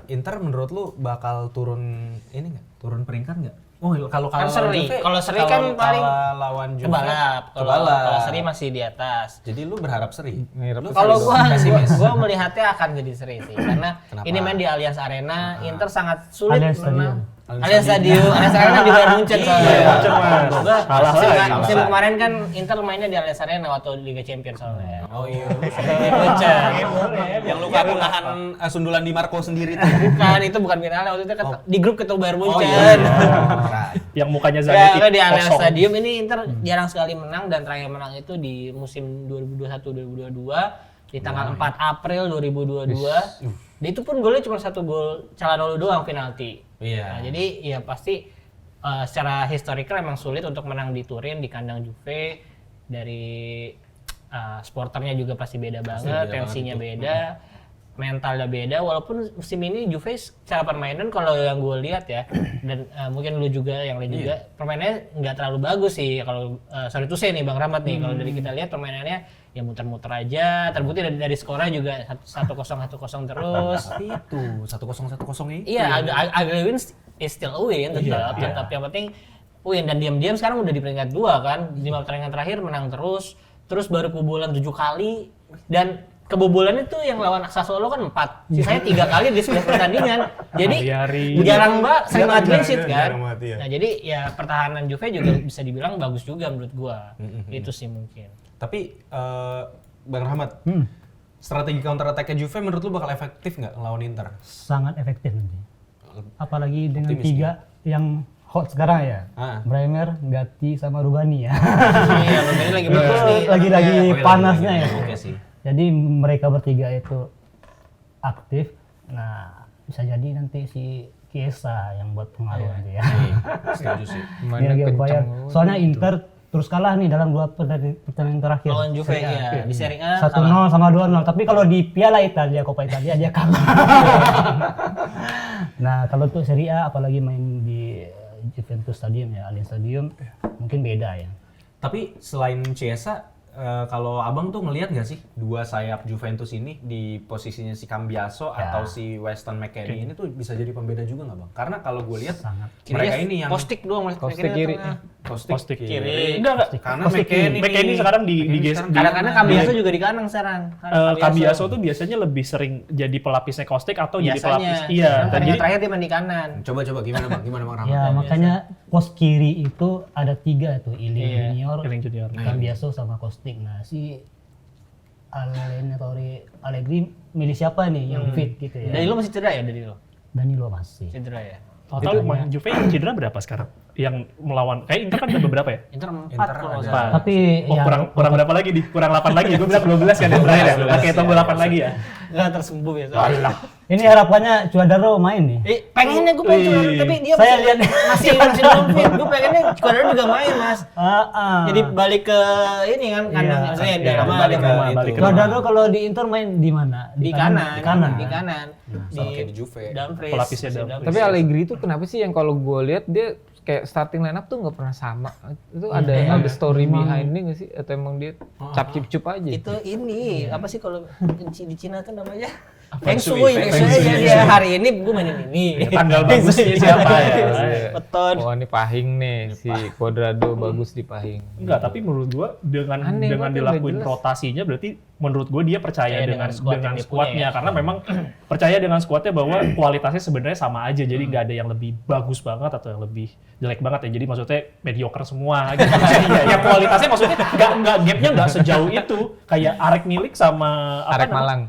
S1: Inter menurut lu bakal turun ini nggak? Turun peringkat nggak? Oh kalau
S3: Kan seri.
S1: Juve,
S3: Kalau seri kan paling
S1: lawan Juve
S3: kebalap. Kalau seri masih di atas.
S1: Jadi lu berharap seri. Lu
S3: Kalau
S1: pesimis.
S3: gua melihatnya akan jadi seri sih, karena
S1: Kenapa?
S3: ini main di Allianz Arena, Inter sangat sulit
S5: Allianz
S3: menang.
S5: Stadium.
S3: Allianz Stadium, Allianz Arena di Bayern Munchen soalnya.
S4: Iya, Munchen, Mas.
S3: Gua
S4: Kalah lagi.
S3: musim kemarin kan Inter mainnya di Allianz Arena waktu Liga Champions soalnya.
S1: Oh iya.
S3: Munchen.
S1: Yang lu kaku nahan sundulan di Marco sendiri tuh.
S3: Bukan, itu bukan finalnya, waktu itu di grup ketemu Bayern
S1: Oh
S3: Munchen.
S1: iya.
S4: Yang mukanya
S3: Ya,
S4: Zanetti
S3: di Allianz
S4: kosong.
S3: Stadium ini Inter jarang sekali menang, dan terakhir menang itu di musim 2021-2022 di tanggal 4 April 2022. Dan itu pun golnya cuma 1 gol Calhanoglu doang, penalti.
S1: Iya.
S3: Nah, jadi ya pasti secara historical emang sulit untuk menang di Turin di kandang Juve. Dari supporternya juga pasti beda banget,
S1: beda
S3: tensinya
S1: banget
S3: beda. Mentalnya beda, walaupun musim ini Juve secara permainan kalau yang gue lihat ya, dan mungkin lu juga yang lain juga, permainannya nggak terlalu bagus sih. Kalau sorry to say nih Bang Rahmat nih, kalau dari kita lihat permainannya ya muter-muter aja, terbukti dari skornya juga 1-0 terus.
S1: Itu 1-0 ini.
S3: Iya, ugly win is still a win, tetap yang penting win, dan diam-diam sekarang udah di peringkat 2 kan, 5 pertandingan terakhir menang terus baru kebobolan 7 kali, dan kebobolan itu yang lawan Sassuolo kan 4, sisanya 3 kali di 11 pertandingan. Jadi jarang banget, sering banget clean sheet kan. Nah jadi ya pertahanan Juve juga bisa dibilang bagus juga menurut gua. Itu sih mungkin.
S1: Tapi Bang Rahmat, strategi counter attack-nya Juve menurut lu bakal efektif nggak ngelawan Inter?
S5: Sangat efektif nanti. Apalagi dengan
S1: Optimis
S5: 3 yang hot sekarang ya. Bremer, Gatti sama Rugani ya.
S3: Iya, ini lagi bagus nih.
S5: Lagi panasnya ya.
S1: Oke sih.
S5: Jadi mereka bertiga itu aktif. Nah, bisa jadi nanti si Chiesa yang buat pengaruh nanti ya.
S1: Setuju sih.
S5: Dia lagi bayar. Soalnya Inter terus kalah nih dalam 2 pertandingan terakhir.
S3: Lawan Juve ya, di Serie A
S5: 1-0 sama 2-0. Tapi kalau di Piala Italia, Coppa Italia dia kalah. Nah, kalau untuk Serie A apalagi main di Juventus Stadium ya, Allianz Stadium, mungkin beda ya.
S1: Tapi selain Chiesa, kalau abang tuh ngelihat nggak sih dua sayap Juventus ini di posisinya si Cambiaso atau si Weston McKennie ini tuh bisa jadi pembeda juga nggak bang? Karena kalau gue lihat mereka ini yang
S3: Kostik doang,
S2: Kostik kiri.
S4: Postik
S3: kiri.
S4: Enggak.
S1: karena McKennie
S4: sekarang di
S3: Kadang-kadang Cambiaso juga di kanan sekarang.
S4: Cambiaso tuh biasanya lebih sering jadi pelapisnya Kostik atau jadi pelapis.
S3: Biasanya.
S4: Iya, dan
S3: Pertandingan
S4: jadi
S3: terakhir dia main di kanan.
S1: coba gimana bang? Gimana bang Rahmat?
S5: Ya, makanya pos kiri itu ada 3 tuh, Iling Junior,
S4: Iling Junior.
S5: Cambiaso sama Kostic. Nah, si Allegri milih siapa nih yang fit gitu ya?
S3: Danilo masih cedera ya,
S5: Danilo masih.
S3: Cedera ya.
S4: Total main Juve yang cedera berapa sekarang? Yang melawan kayak Inter kan ada beberapa ya?
S3: Inter 4
S1: Inter
S3: kalau nggak
S1: ada.
S3: salah.
S5: Tapi
S4: Oh,
S5: ya
S4: kurang berapa lagi di? Kurang 8 lagi. Gue bilang 12 kan yang terakhir ya. Oke, tunggu 8 lagi ya.
S3: Nggak tersembuh biasa.
S5: ini harapannya Cuadaro main nih.
S3: Pengennya gue pengen Cuadaro, tapi dia
S5: Saya lihat
S3: masih belum fit. Gue pengennya Cuadaro juga main, Mas.
S5: Ah.
S3: Jadi balik ke ini kan kandang saya
S4: Iya,
S3: Rama
S4: balik
S3: di
S4: ke rumah, balik ke rumah.
S5: Cuadaro kalau di Inter main di mana?
S3: di kanan.
S6: Sama kayak di Juve.
S3: Dumfries.
S4: Pelapisnya
S3: Si
S4: Dumfries.
S2: Tapi Allegri itu kenapa sih yang kalau gue lihat dia kayak starting lineup tuh nggak pernah sama? Itu ada story behind-nya nggak sih? Atau emang dia cap-cip-cup aja?
S3: Itu ini apa sih kalau di Cina tuh namanya?
S6: Feng
S3: Feng
S6: Shui,
S3: Shui.
S6: Feng
S3: Feng
S6: Shui.
S3: Shui. Dia hari ini gue mainin ini.
S4: Tanggal bagusnya siapa ya?
S3: Beton.
S2: Oh ini Pahing nih, si Cuadrado bagus di Pahing.
S4: Enggak, tapi menurut gua dengan
S2: Aneh
S4: dengan
S2: banget,
S4: dilakuin
S2: nggak jelas.
S4: rotasinya berarti menurut gua dia percaya dengan
S3: squad yang dia
S4: skuadnya
S3: punya ya.
S4: karena memang percaya dengan skuadnya bahwa kualitasnya sebenarnya sama aja. Jadi nggak ada yang lebih bagus banget atau yang lebih jelek banget ya. Jadi maksudnya mediocre semua gitu. Ya kualitasnya maksudnya nggak gapnya nggak sejauh itu. Kayak Arek Milik sama
S2: Arek
S4: namanya?
S2: Malang.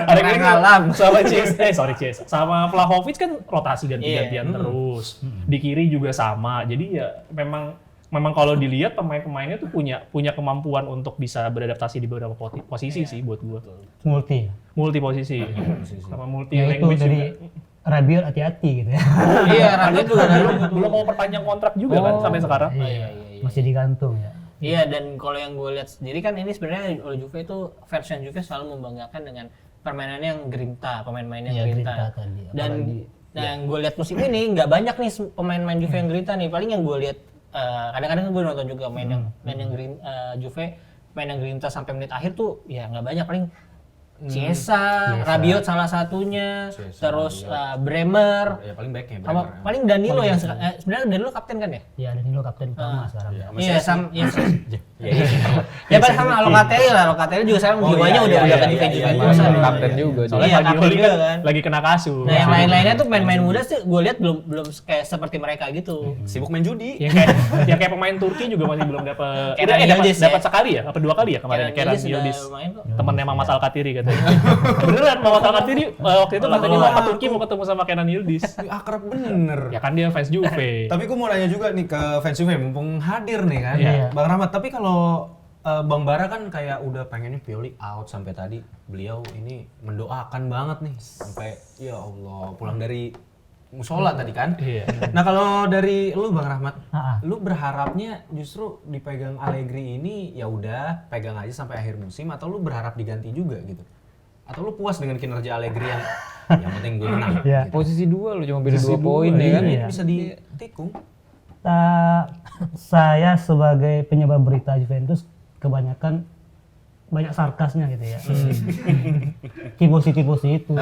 S4: Arek Milik
S3: Malang.
S4: sama CS sama Vlahovic kan rotasi ganti-gantian terus. Di kiri juga sama. Jadi ya memang kalau dilihat pemain-pemainnya tuh punya kemampuan untuk bisa beradaptasi di beberapa posisi sih buat gua. Multi posisi. Sama multi
S5: Ya itu
S4: language
S5: dari
S4: juga.
S5: Rabiot hati-hati gitu ya.
S3: Iya, Rabiot juga
S4: Belum mau perpanjang kontrak juga kan sampai sekarang.
S5: Iya. Masih digantung ya.
S3: Iya, dan kalau yang gue lihat sendiri kan ini sebenarnya oleh Juve itu fansnya Juve selalu membanggakan dengan permainannya yang grinta, pemain-pemainnya yang
S5: Iya,
S3: grinta.
S5: grinta tadi,
S3: Dan
S5: apalagi-
S3: yang gue lihat musim ini nggak banyak nih pemain-pemain Juve yang grinta nih. Paling yang gue lihat kadang-kadang gue nonton juga main yang Juve main yang grinta sampai menit akhir tuh ya nggak banyak, paling Chiesa, Rabiot salah satunya, terus Bremer,
S1: Ya paling backnya.
S3: sama paling Danilo yang sebenarnya Danilo kapten kan ya?
S5: Ya Danilo kapten utama sekarang ya.
S3: Iya, sama ya paling sama Locatelli juga sekarang jiwanya udah ke Juventus.
S2: Kapten juga.
S4: Soalnya
S3: Iya,
S4: Fabio
S3: kapten
S4: Oli
S3: juga
S4: kan
S3: kan.
S4: lagi kena kasus.
S3: Nah, yang lain-lainnya tuh main-main muda sih gue lihat belum kayak seperti mereka gitu.
S1: Sibuk main judi.
S4: Yang kayak pemain Turki juga masih belum dapat.
S3: Kenan Yildiz
S4: Dapat
S3: ya.
S4: sekali ya? Apa 2 kali ya kemarin? Kenan Yildiz. Temennya Mamat Al-Katiri katanya. Beneran Mamat Al-Katiri waktu itu katanya mau ke Turki mau ketemu sama Kenan Yildiz.
S1: Akrab bener.
S4: Ya kan dia fans Juve.
S1: Tapi gue mau nanya juga nih ke fans Juve, mumpung hadir nih kan,
S5: Iya.
S1: Bang Rahmat. Tapi kalau Bang Bara kan kayak udah pengennya Pioli out sampai tadi beliau ini mendoakan banget nih sampai ya Allah pulang dari musola tadi kan.
S4: Iya.
S1: Nah kalau dari lu Bang Rahmat,
S5: Ah.
S1: lu berharapnya justru dipegang Allegri ini ya udah pegang aja sampai akhir musim atau lu berharap diganti juga gitu? Atau lu puas dengan kinerja Allegri yang penting gue menang?
S5: Ya.
S2: Posisi 2 lu cuma beda 2 poin ya kan?
S5: Iya.
S1: Bisa ditikung.
S5: Saya sebagai penyebar berita Juventus kebanyakan banyak sarkasnya gitu ya. Tifosi itu.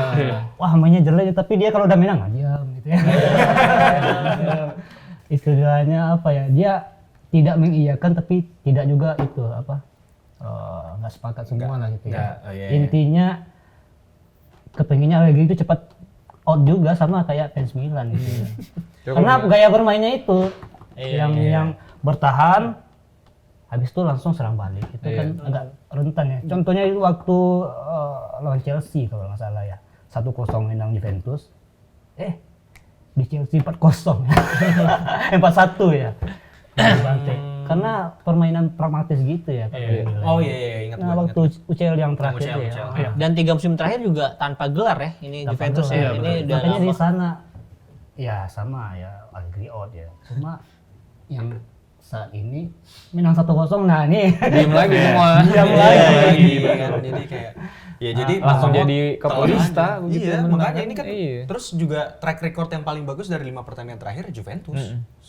S5: Wah, mainnya jelek tapi dia kalau udah menang diam gitu ya. Istilahnya apa ya? Dia tidak mengiyakan tapi tidak juga itu apa? Nggak sepakat semua lah gitu ya. Intinya kepengennya Allegri itu cepat out juga sama kayak fans Milan gitu ya. Karena gaya bermainnya itu yang bertahan habis itu langsung serang balik itu kan agak rentan ya. Contohnya itu waktu lawan Chelsea kalau nggak salah ya, 1-0 menang Juventus, di Chelsea 4-0 ya. 4-1 ya. Dibantai. Karena permainan pragmatis gitu ya.
S1: Oh iya ingat
S5: Nah
S1: gua,
S5: waktu UCL yang terakhir
S1: UCL,
S5: ya.
S1: UCL.
S3: Dan 3 musim terakhir juga tanpa gelar ya ini
S5: Tanpa
S3: Juventus
S5: gelar.
S3: ya. Ini udah
S5: Makanya di
S3: lama.
S5: sana ya sama ya Allegri out ya. Cuma yang saat ini menang 1-0 nah ini
S2: Diem lagi semua.
S5: diam
S1: Iya,
S5: lagi.
S1: iya, kan. Jadi kayak ya jadi
S2: Langsung
S1: mau-
S2: jadi kapolista begitu
S1: Iya,
S2: menang
S1: makanya
S2: kan.
S1: ini kan
S2: Iya.
S1: terus juga track record yang paling bagus dari 5 pertandingan terakhir Juventus.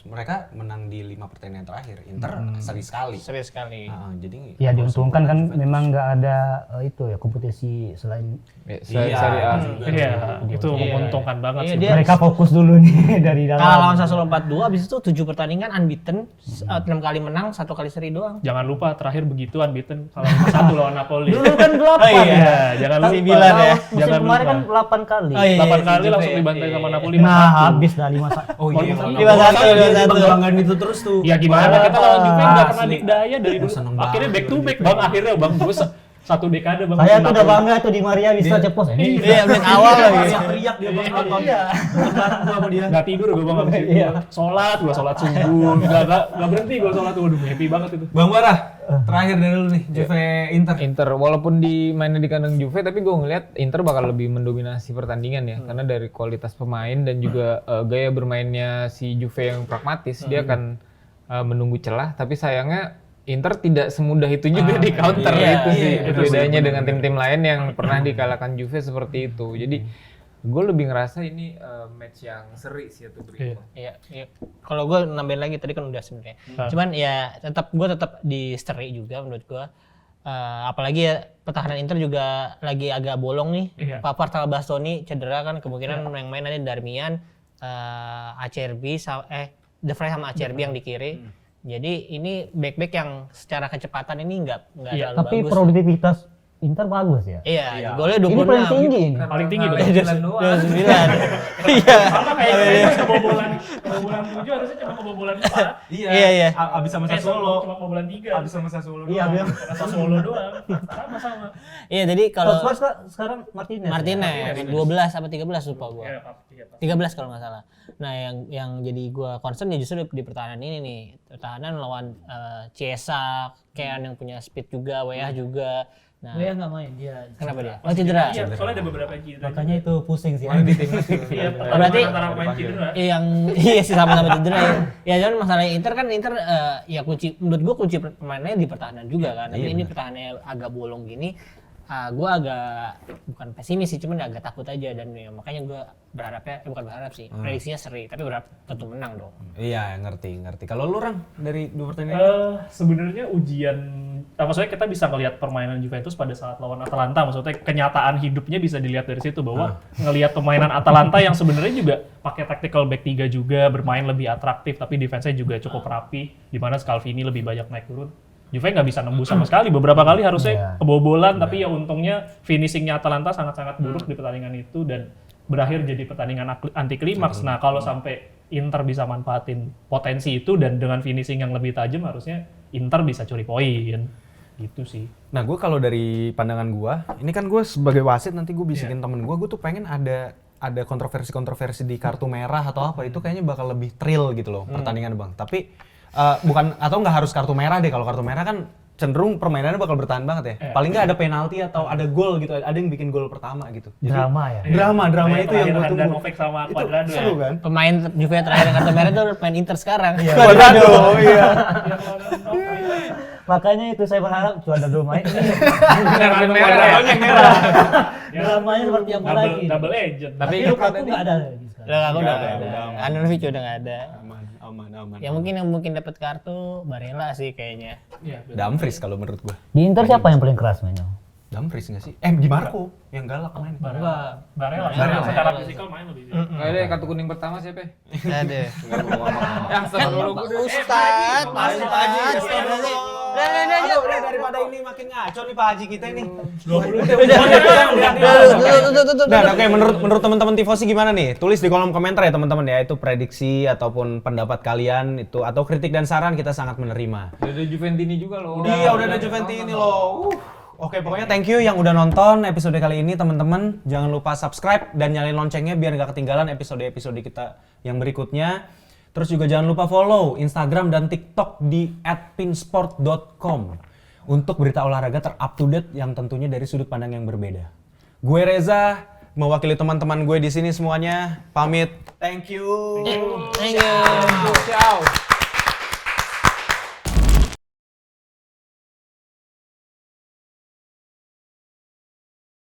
S1: Mereka menang di 5 pertandingan terakhir. Inter sekali.
S3: Serius sekali.
S1: Jadi
S5: Ya diuntungkan kan memang nggak ada itu ya kompetisi selain
S2: Ya,
S1: Iya,
S2: Serie A.
S1: juga.
S4: Iya, itu menguntungkan banget
S3: Iya,
S4: sih.
S3: dia-
S5: mereka fokus dulu nih dari dalam.
S3: Kalah lawan Sassuolo 4-2, abis itu 7 pertandingan unbeaten, 6 kali menang, 1 kali seri doang.
S4: Jangan lupa terakhir begitu unbeaten kalau 1 lawan Napoli.
S5: Dulu kan 8
S3: Oh, iya.
S5: ya.
S4: jangan lupa.
S3: 9 ya.
S5: Musim
S4: Jangan
S5: kemarin kan
S4: lupa.
S5: 8 kali.
S3: Oh, iya.
S4: 8 kali
S3: Juve.
S4: langsung dibantai sama Napoli.
S5: Nah, habis dah 5-1.
S1: Oh iya,
S4: Kalau
S3: 5-1.
S1: banggaan itu terus tuh.
S4: Ya gimana kita lawan Juve nggak pernah
S1: Asli.
S4: dikdaya dari dulu.
S1: Seneng
S4: Akhirnya
S1: banget
S4: back to
S1: lawan
S4: back
S1: Juve.
S4: bang akhirnya bang gue satu dekade bang.
S5: Saya tuh udah
S4: Napoli.
S5: bangga tuh di Maria bisa ceplos ini.
S3: Iya, menit awal lagi.
S1: Teriak dia pas nonton. Bareng gua sama dia.
S4: Nggak tidur gue bang abis itu. Sholat subuh nggak berhenti gue sholat tuh. Waduh happy banget itu.
S1: Bang Barah, terakhir dari lu nih, Juve Inter.
S2: Inter walaupun mainnya di kandang Juve tapi gue ngeliat Inter bakal lebih mendominasi pertandingan ya karena dari kualitas pemain dan juga gaya bermainnya si Juve yang pragmatis dia akan menunggu celah tapi sayangnya Inter tidak semudah itu juga di counter
S3: iya,
S2: itu sih
S1: iya,
S2: bedanya dengan tim-tim lain yang pernah dikalahkan Juve seperti itu jadi gue lebih ngerasa ini match yang seri sih atau berikut.
S3: Iya. Kalau gue nambahin lagi tadi kan udah sebenarnya. Cuman ya gue tetap di seri juga menurut gue. Apalagi ya pertahanan Inter juga lagi agak bolong nih.
S4: Iya.
S3: Papar Bastoni cedera kan kemungkinan yang main ada Darmian, Acerbi, De Vrij sama Acerbi yang di kiri. Jadi ini back yang secara kecepatan ini nggak
S4: Iya,
S3: terlalu
S5: Tapi
S3: bagus.
S5: produktivitas Inter bagus ya.
S3: Iya, golnya
S5: Ini
S3: 26.
S5: paling tinggi ini.
S4: Paling tinggi
S2: Karena
S4: betul.
S3: 29. Iya.
S4: Sama kayak kayaknya kebobolan 7 harusnya cuma kebobolan 4.
S3: Iya.
S1: Abis sama Sassuolo.
S4: Cuma kebobolan 3.
S1: Abis sama Sassuolo.
S5: Iya,
S1: doang.
S5: biar
S4: Sassuolo doang. Sama.
S3: Iya, jadi kalau
S5: Spurs sekarang Martinez.
S3: Martinez 12 apa 13 lupa gua.
S4: Ya,
S3: 13 kalau nggak salah. Nah, yang jadi gua concern ya justru di pertahanan ini nih. Pertahanan lawan Chiesa, Kean yang punya speed juga, WA juga. Nah,
S5: Dia nggak main dia.
S3: kenapa dia? Oh, cedera.
S4: Iya, soalnya ada beberapa yang cedera.
S5: Makanya itu pusing sih.
S2: Di timnas
S4: Iya,
S3: Berarti-
S4: antara pemain cedera.
S3: Iya sih sama-sama cedera ya. Ya cuman masalah Inter kan ya menurut gua kunci pemainnya di pertahanan juga kan. Tapi ini pertahanannya agak bolong gini. Gua agak bukan pesimis sih, cuman agak takut aja dan ya, makanya gua berharapnya bukan berharap sih, prediksinya seri, tapi berharap tentu menang dong.
S1: Iya, ngerti. Kalau lu Rang dari dua pertandingan?
S4: Sebenarnya ujian, maksudnya kita bisa ngelihat permainan Juventus pada saat lawan Atalanta, maksudnya kenyataan hidupnya bisa dilihat dari situ bahwa ngelihat permainan Atalanta yang sebenarnya juga pakai tactical back 3 juga, bermain lebih atraktif tapi defense-nya juga cukup rapi, di mana Scalvini lebih banyak naik turun. Juve nggak bisa nembus sama sekali, beberapa kali harusnya kebobolan, tapi ya untungnya finishingnya Atalanta sangat-sangat buruk di pertandingan itu dan berakhir jadi pertandingan anti klimaks. Nah kalau sampai Inter bisa manfaatin potensi itu dan dengan finishing yang lebih tajam harusnya Inter bisa curi poin, gitu sih.
S1: Nah, gue kalau dari pandangan gue, ini kan gue sebagai wasit nanti gue bisikin temen gue tuh pengen ada kontroversi di kartu merah atau apa, itu kayaknya bakal lebih thrill gitu loh pertandingan bang. Tapi bukan, atau nggak harus kartu merah deh, kalau kartu merah kan cenderung permainannya bakal bertahan banget ya. Paling nggak ada penalti atau ada gol gitu, ada yang bikin gol pertama gitu. Jadi,
S5: Drama ya.
S1: drama
S4: Kayak
S1: itu yang gue
S4: terakhir
S1: tunggu.
S4: Handanovic sama
S1: Itu
S4: Cuadrado
S1: seru
S4: ya.
S1: kan?
S3: Pemain Juve terakhir yang kartu merah itu pemain Inter sekarang.
S1: Cuadrado, iya.
S5: Makanya itu saya berharap Cuadrado main.
S2: Kartu merah.
S5: Dramanya seperti apa lagi?
S4: Double agent.
S2: Tapi
S5: Tapi Lukaku nggak ada lagi sekarang.
S3: Udah
S1: Udah
S3: nggak
S1: ada.
S3: ada. Andanovic udah nggak ada.
S1: Aman.
S3: Ya mungkin dapat kartu Barella sih kayaknya.
S4: Iya,
S1: Dumfries kalau menurut gue.
S5: Di Inter siapa yang paling keras mainnya?
S1: Dumfries nggak sih? Di Marco yang galak main.
S4: Barella secara fisikal main lebih.
S2: Nggak ada kartu kuning pertama siapa?
S3: Ada.
S2: Yang sebelum
S3: Ustad,
S1: Udah daripada ini makin ngaco nih Pak Haji kita ini. Nah, oke, menurut teman-teman Tifosi gimana nih? Tulis di kolom komentar ya teman-teman ya, itu prediksi ataupun pendapat kalian itu atau kritik dan saran kita sangat menerima.
S2: Udah ada Juventini juga loh.
S1: Iya, udah ada Juventini loh. Oke, pokoknya thank you yang udah nonton episode kali ini teman-teman. Jangan lupa subscribe dan nyalain loncengnya biar nggak ketinggalan episode-episode kita yang berikutnya. Terus juga jangan lupa follow Instagram dan TikTok di @pinsport.com untuk berita olahraga ter-up-to-date yang tentunya dari sudut pandang yang berbeda. Gue Reza, mewakili teman-teman gue di sini semuanya, pamit. Thank you.
S3: Thank you.
S2: Ciao.